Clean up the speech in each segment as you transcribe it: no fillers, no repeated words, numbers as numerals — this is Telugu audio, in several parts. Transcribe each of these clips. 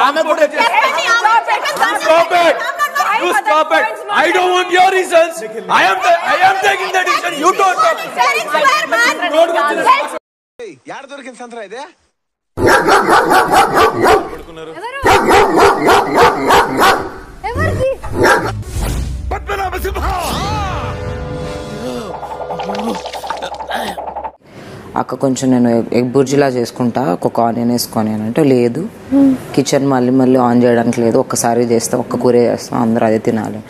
ఆమె కూడా You stop it. I don't want your reasons. I am taking the decision. You don't talk. యాడ దొరికింది సంత్రా ఇదే? ఎవరికి? పద్మనాభ సింహ. అక్క కొంచెం నేను ఎగ్ బుర్జిలా చేసుకుంటా, ఒక ఆనియన్ వేసుకొని అని అంటే లేదు, కిచెన్ మళ్ళీ ఆన్ చేయడానికి లేదు, ఒక్కసారి చేస్తాం, ఒక్క కూర చేస్తాం, అందరూ అదే తినాలి.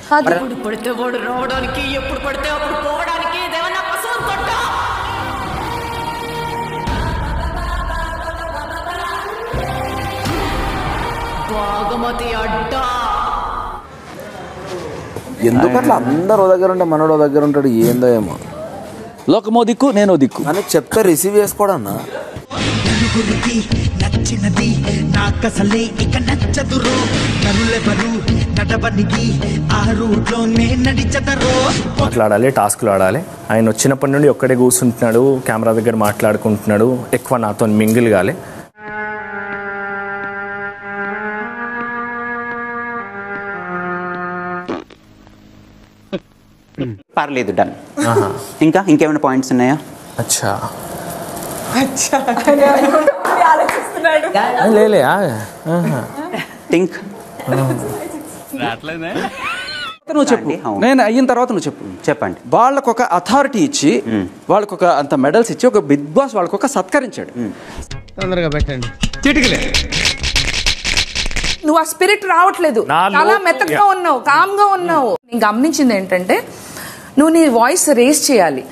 ఎందుకట్లా అందరూ దగ్గర ఉంటే మనోడో దగ్గర ఉంటాడు, ఏందో ఏమో. లోకమో దిక్కు, నేను దిక్కు అని చెప్తే రిసీవ్ చేసుకోడన్నా. నచ్చినది నాకసలే ఇక నచ్చదురో, నరులెవరు నడవనికి ఆ రూట్లోనే నడిచదరో. మాట్లాడాలి, టాస్క్లు ఆడాలి. ఆయన వచ్చినప్పటి నుండి ఒక్కడే కూర్చుంటున్నాడు, కెమెరా దగ్గర మాట్లాడుకుంటున్నాడు, ఎక్కువ నాతో మింగిల్ కాలే. పర్లేదు, డన్. ఇంకేమైనా పాయింట్స్ ఉన్నాయా? అచ్చా లేలే థింక్. నువ్వు చెప్పు, నేను అయిన తర్వాత నువ్వు చెప్పు. చెప్పండి. వాళ్ళకు ఒక అథారిటీ ఇచ్చి, వాళ్ళకు ఒక అంత మెడల్స్ ఇచ్చి, ఒక బిగ్ బాస్ వాళ్ళకు ఒక సత్కరించాడు. తొందరగా పెట్టండి. చిటికలే. నువ్వు ఆ స్పిరిట్ రావట్లేదు, చాలా మెత్తగా ఉన్నావు, కామ్ గా ఉన్నావు. నేను గమనించింది ఏంటంటే నువ్వు నీ వాయిస్ రేస్ చేయాలి.